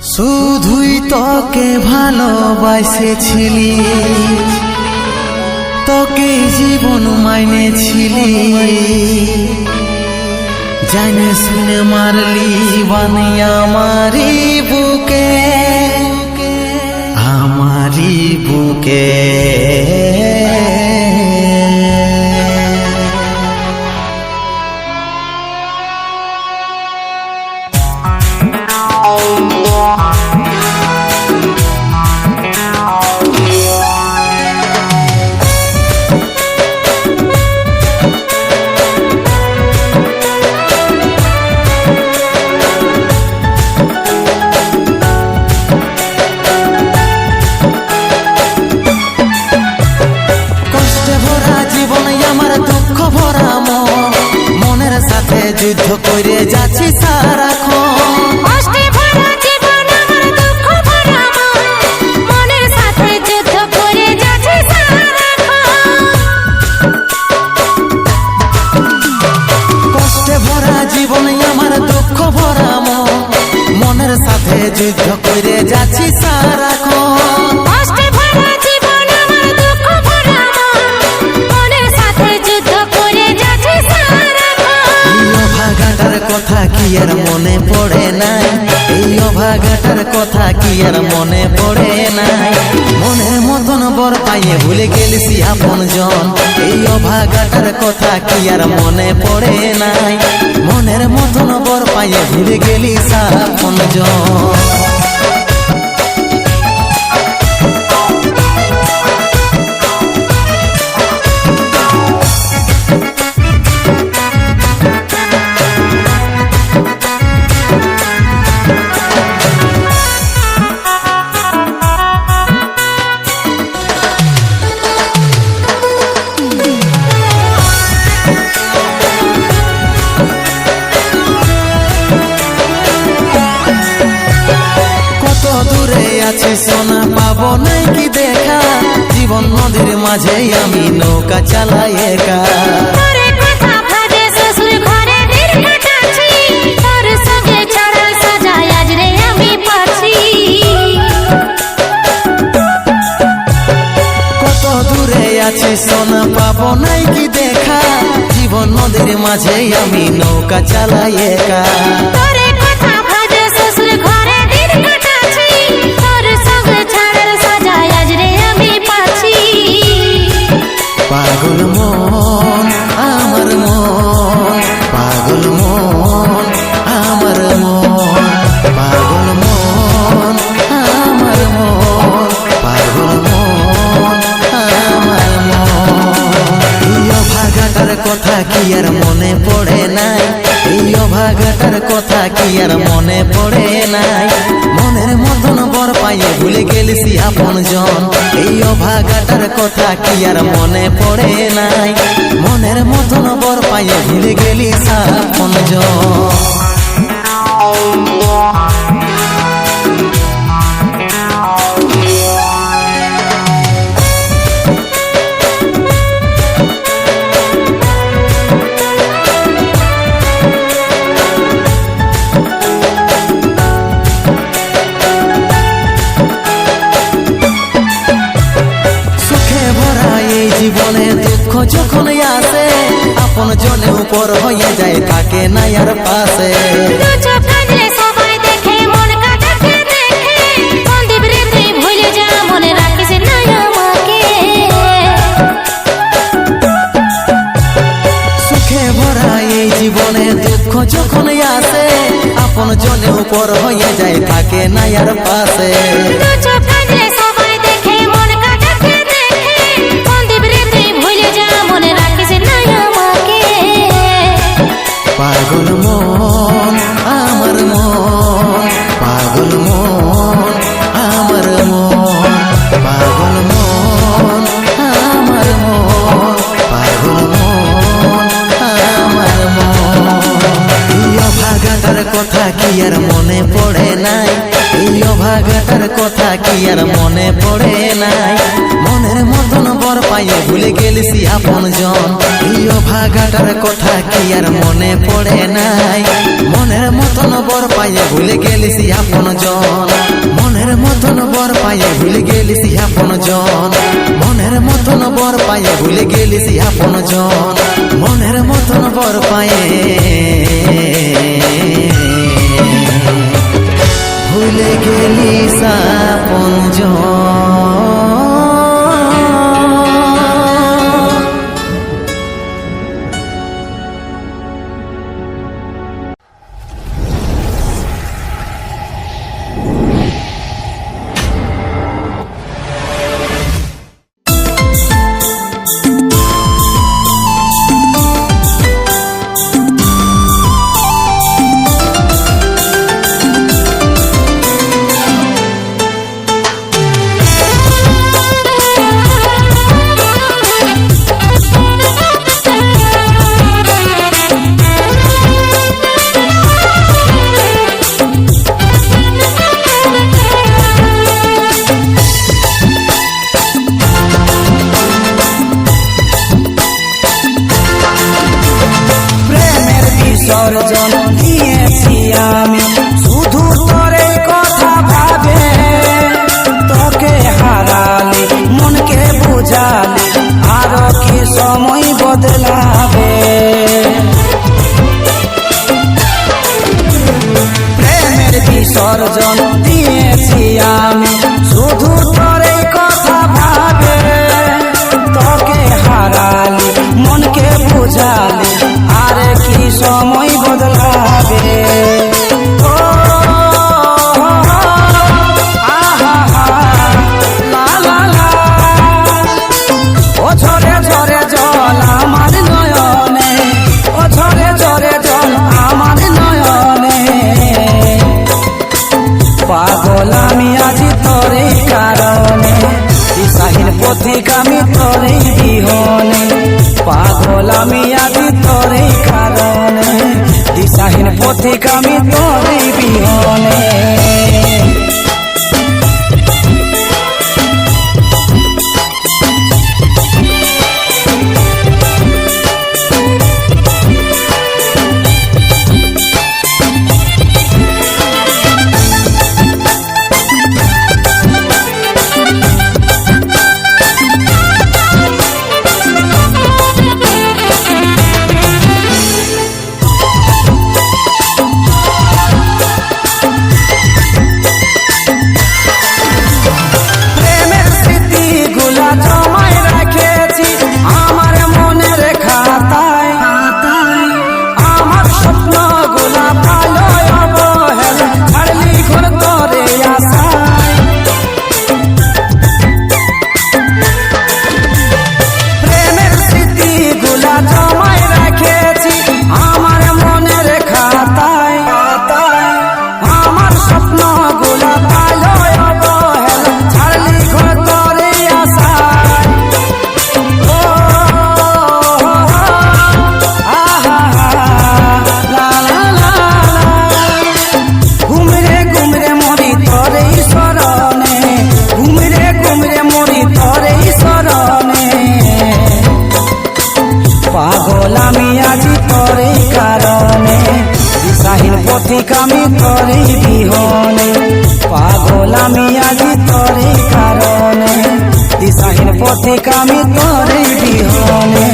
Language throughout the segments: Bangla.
শুধুই তোকে ভালোবাসেছিলি, তোকে জীবন মাইনেছিলি, জানে শুনে মারলি বানি আমারি বুকে, আমারি বুকে। যুদ্ধ করে যাচ্ছি সারাক্ষণ, কষ্টে ভরা জীবন আমার দুঃখ ভরা মন, মনের সাথে যুদ্ধ করে যাচ্ছি সারাক্ষণ। কষ্টে ভরা জীবন আমার দুঃখ ভরা মন, মনের সাথে যুদ্ধ করে যাচ্ছি সারাক্ষণ। কষ্টে ভরা জীবন আমার দুঃখ ভরা মন, মনের সাথে যুদ্ধ করে যাচ্ছি সারাক্ষণ। অভাগাটার কথা কি আর মনে পড়ে নাই, এই অভাগাটার কথা কি আর মনে পড়ে নাই। মনের মতন বর পাইয়ে ভুলে গেলিস আপন জন, এই অভাগাটার কথা কি আর মনে পড়ে নাই। মনের মতন বর পাইয়ে ভুলে গেলিস আপন জন। সোনা পাবো নাই কি দেখা, জীবন নদীর মাঝে আমি নৌকা চালাই একা। তোর কথা ভাবে শ্বশুর ঘরে দিন কাটাচ্ছি, তোর সঙ্গে চড়াল সাজায় আজ রে আমি পাচ্ছি। কত দূরে আছি সোনা পাবো নাই কি দেখা, জীবন নদীর মাঝে আমি নৌকা চালাই একা। তোর কথা ভাবে শ্বশুর ঘরে দিন কাটাচ্ছি, তোর সঙ্গে চড়াল সাজায় আজ রে আমি পাচ্ছি। পাগল মন আমার মন, পাগল মন আমার মন, পাগল মন আমার মন, পাগল মন আমার মন। এই অভাগাটার কথা কি আর মনে পড়ে নাই, এই অভাগাটার কথা কি আর মনে পড়ে নাই। মনের মতন বর পাইয়ে ভুলে গেলিস আপন জন, এই অভাগাটার কথা কি আর মনে পড়ে নাই। মনের মতন বর পাইয়ে ভুলে গেলিস আপন জন। জীবনে দুঃখ যখন আসে, আপন জনে উপর হয়ে যায় থাকে না আর পাশে। সবাই দেখে মন কাটাতে দেখে, সন্দীপ রে তুই ভুলে যা, মনে রাখিস না আমাকে। সুখে ভরা এই জীবনে দুঃখ যখন আসে, আপন জনে উপর হয়ে যায় থাকে না আর পাশে। সবাই দেখে মন কাটাতে দেখে, সন্দীপ রে তুই ভুলে যা, মনে রাখিস না আমাকে। পাগল মন আমার মন, পাগল মন আমার মন, পাগল মন আমার মন, পাগল মন আমার মন। এই অভাগাটার কথা কি আর মনে পড়ে নাই, এই অভাগাটার কথা কি আর মনে পড়ে নাই। মনের মতন বর পাইয়ে ভুলে গেলিসি আপন জন। এই ভাগাটার কথা কি আর মনে পড়ে নাই? মনের মতন বর পাইয়ে ভুলে গেলিসি আপন জন। মনের মতন বর পাইয়ে ভুলে গেলিসি আপন জন। মনের মতন বর পাইয়ে ভুলে গেলিসি আপন জন। মনের মতন বর পাইয়ে ভুলে গেলিস আপন জন। বিসর্জন দিয়েছি আমি শুধু তোরে কথা ভাবে। তোকে হারালে মনকে বুঝালে আরো কি সময় বদলাবে। প্রেমের বিসর্জন দিয়েছি আমি শুধু তোরে কথা ভাবে। তোকে হারালে মনকে বুঝালে আরে কি সময় বদলাবে। ও লা লা লা, ও ঝরে ঝরে জল আমার নয়নে, ও ঝরে ঝরে জল আমার নয়নে। পাগল আমি আজি তোরে কারণে, দিশাহীন পথিক আমি তোরে বিহনে। পাগল আমি আজি তোরে কারণে, দিশাহীন পথিক আমি তোরে বিহনে। পাগল আমি আজি তোরে কারণে, দিশাহীন পথিক আমি তোরে বিহনে। পাগল আমি আজি তোরে কারণে, দিশাহীন পথিক আমি তোরে বিহনে।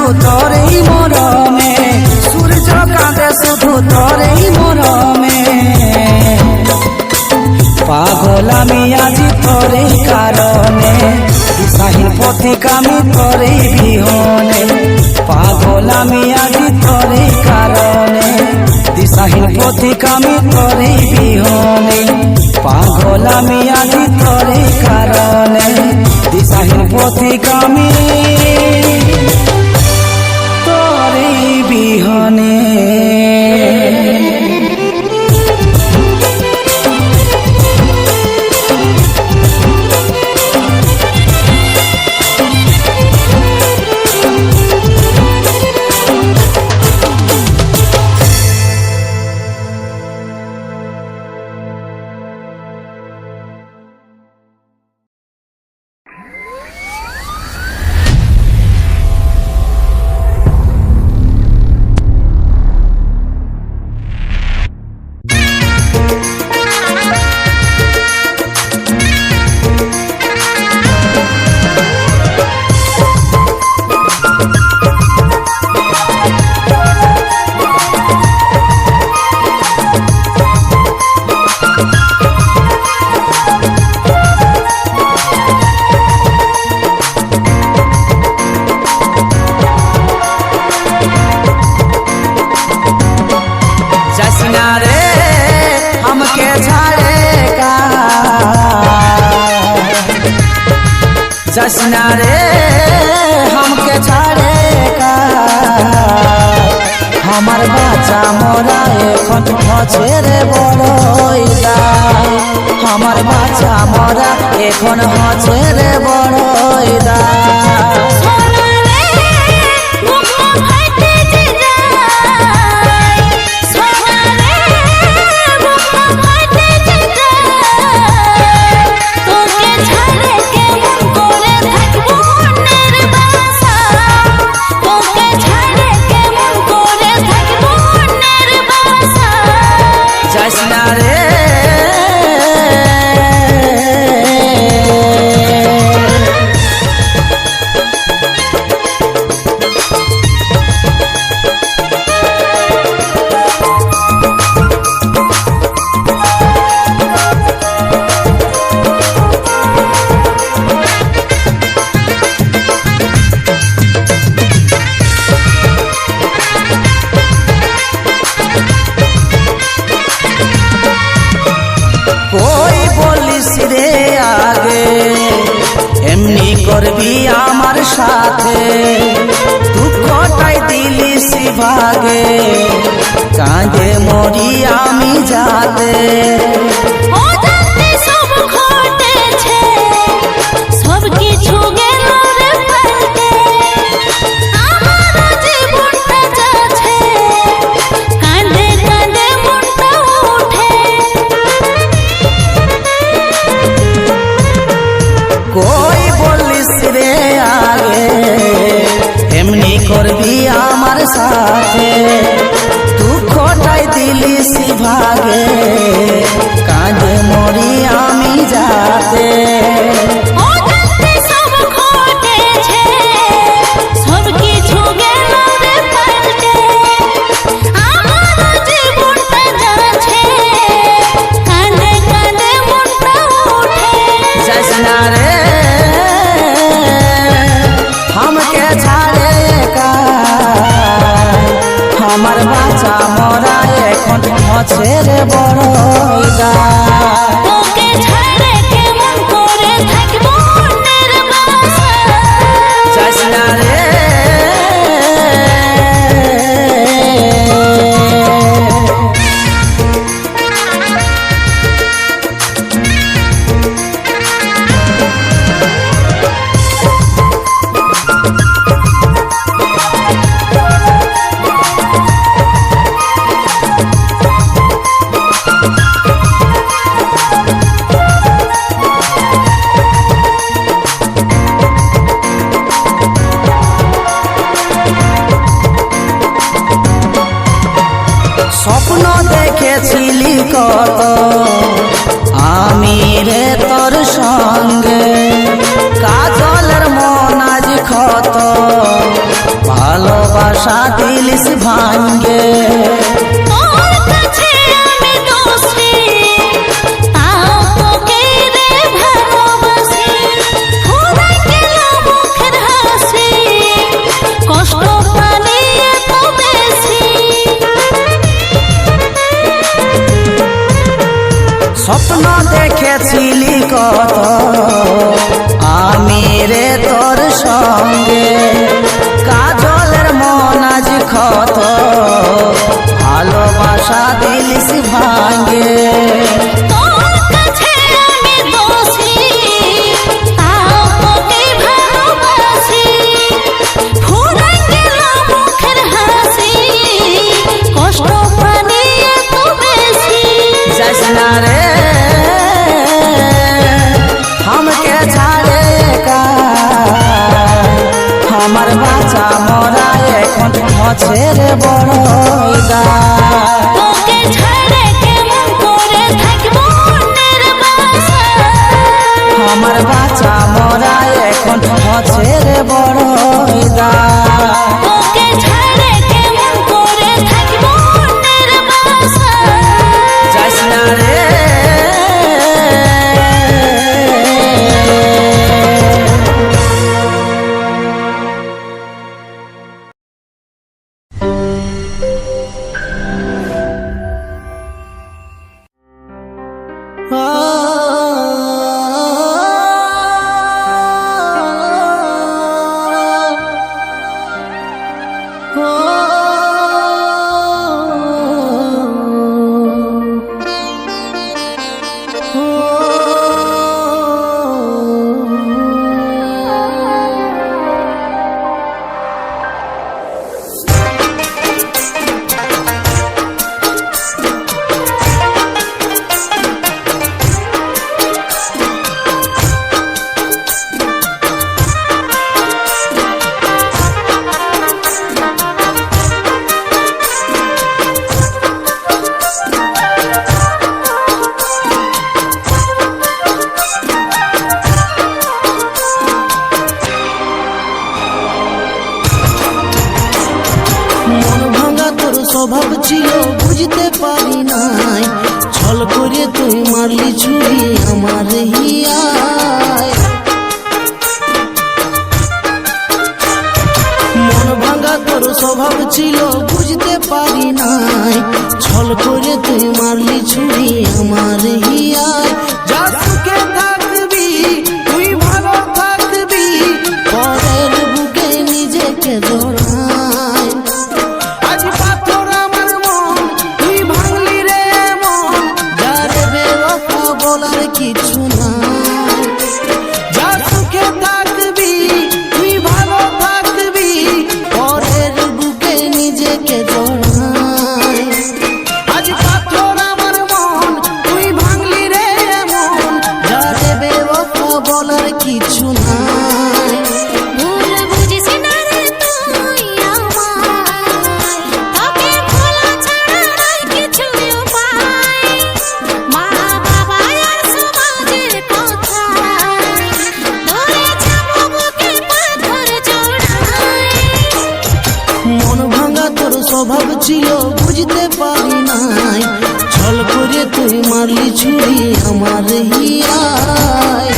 শুধু তোরেই মরমে, সূর্য কাঁদে শুধু তোরেই মরমে। পাগল আমি আজি তোরেই কারণে, দিশাহীন পথিক আমি তোরেই বিহনে। পাগল আমি আজি তোরেই কারণে, দিশাহীন পথিক আমি তোরেই বিহনে। পাগল আমি আজি তোরেই কারণে, দিশাহীন পথিক আমি তোরেই বিহনে। जसना रे हमके छाड़ेगा, जसना रे हमके छाड़ेगा। हमार बाचा मोरा एखन हछे रे बड़इला, हमार बाचा मोरा एखन हछे रे बड़इला। जसना रे कोई बोलिस रे आगे एमनी करबी आमार साथे, दुःखटाই দিলিস ভাগে কাঁদে মরি আমি যাতে। कोई बोलिस रे आगे एमनी करबी आमार साथे, दुःखटाই দিলিস ভাগে কাঁদে মরি আমি যাতে। जसना रे हमके छाड़ेगा, हमार बाचा मोरा एखन हछे रे बड़इला। जसना रे স্বপ্ন দেখেছিলি কত আমি রে তোর সঙ্গে, কাজলের মন আজ ক্ষত, ভালো আমার বাঁচা মরা এখন হচ্ছে রে বড় তোকে ছাড়ে কেমন করে থাকবো মনের বাসায়। আমার বাঁচা মরা এখন হচ্ছে রে বড় তোকে ছাড়ে কেমন করে থাকবো মনের বাসায়। যাস না রে স্বভাব ছিল বুঝতে পারি নাই, ছল করে তুই মারলি ছুরি আমার হিয়ায়। মন ভাঙা তোর স্বভাব ছিল বুঝতে পারি নাই, ছল করে তুই মারলি ছুরি আমার হিয়ায়। যা সুখে থাকবি তুই ভালো থাকবি, পরের বুকে নিজেকে জড়ায়। আজ পাথর আমার মন তুই ভাঙলি রে মন, যার বেওয়াফা বলার কিছু নাই। যা সুখে থাকবি তুই ভালো থাকবি, পরের বুকে নিজেকে জড়ায়। আজ পাথর আমার মন তুই ভাঙলি রে মন, যার বেওয়াফা বলার কিছু নাই। ভুল বুঝিস না রে তুই আমায়, তোকে ভোলা ছাড়া নাই কিছু উপায়। মা বাবা আর সমাজের কথায় ধরে যাবো বুকে পাথর জড়ায়। মন ভাঙা তোর স্বভাব ছিল বুঝতে পারি নাই, ছল করে তুই মারলি ছুরি আমার হিয়ায়।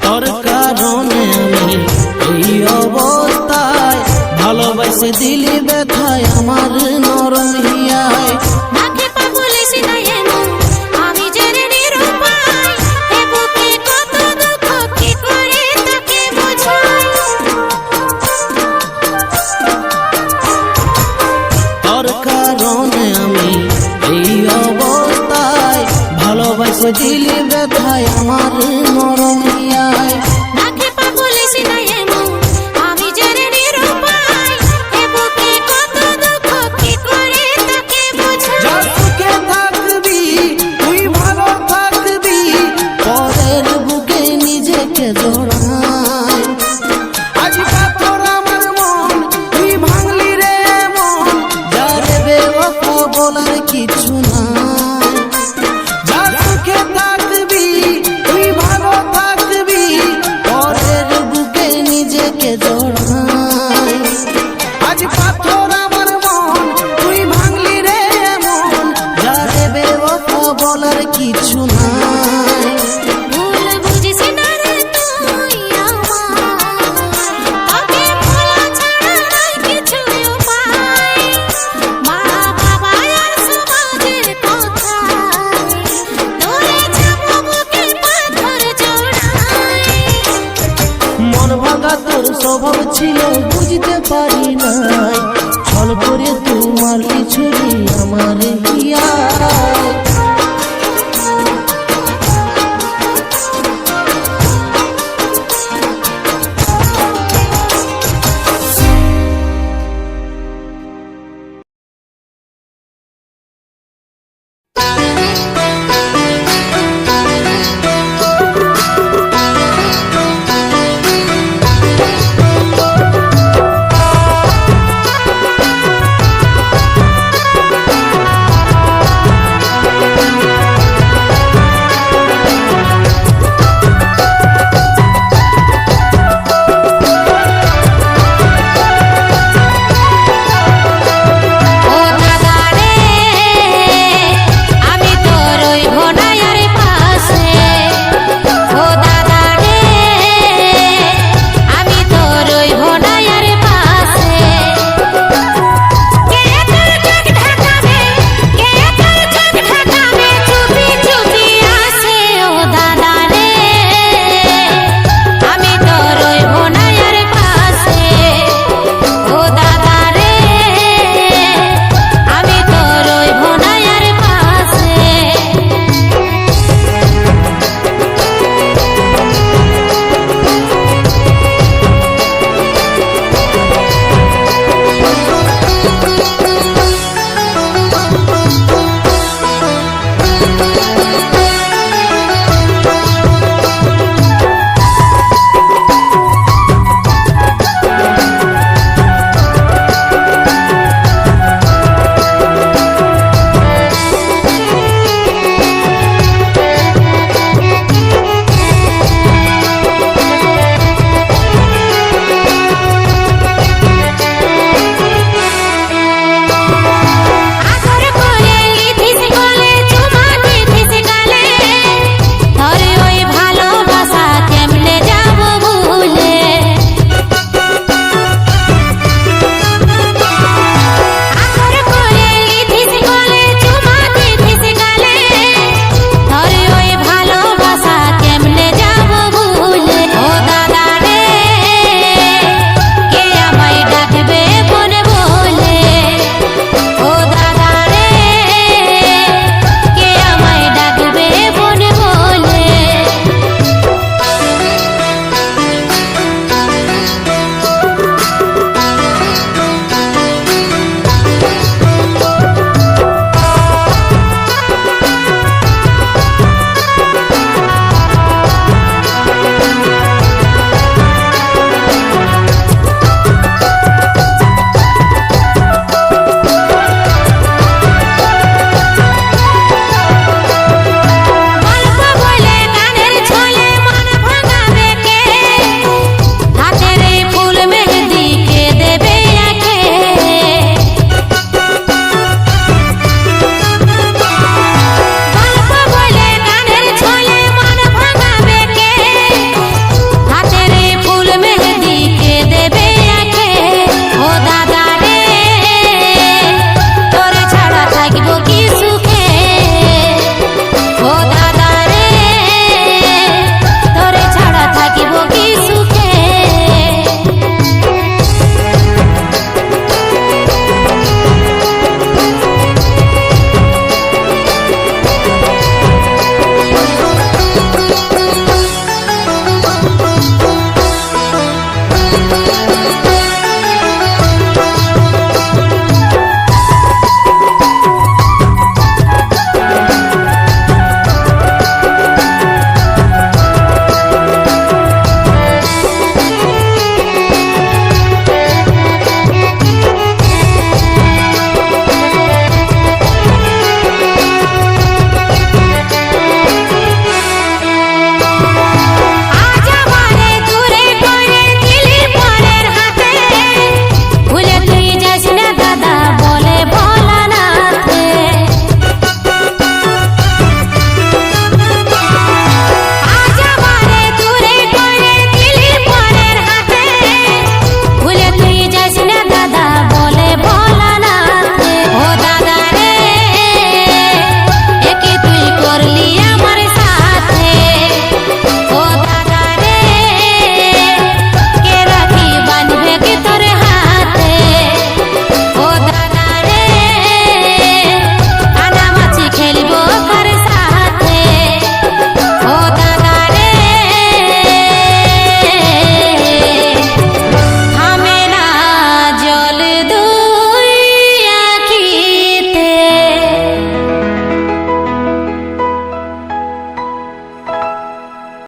তোর কারণে আমি এই অবস্থায়, ভালোবাসে দিলি ব্যথায় আমার নরম হিয়ায়। নাকে পা বলিস না এমন, আমি জেনে নিরুপায়। এ বুকে কত দুঃখ কি করে তাকে বোঝাই। তোর কারণে আমি এই অবস্থায়, ভালোবাসে দিলি ব্যথায় আমার নরম হিয়ায়। নাকে পা বলিস না এমন, আমি জেনে নিরুপায়। এ বুকে কত দুঃখ কি করে তাকে বোঝাই। যা সুখে থাকবি তুই ভালো থাকবি, পরের বুকে নিজেকে জড়ায়। আজ পাথর আমার মন তুই ভাঙলি রে মন, যার বেওয়াফা বলার কিছু নাই। যা সুখে থাকবি তুই ভালো থাকবি, পরের বুকে নিজেকে জড়ায়। আজ পাথর আমার মন তুই ভাঙলি রে মন, যার বেওয়াফা বলার কিছু নাই। ভুল বুঝিস না রে তুই কাতর স্বভাব ছিল বুঝতে পারি নাই, ছল করে তোমার কিছুই আমার হিয়া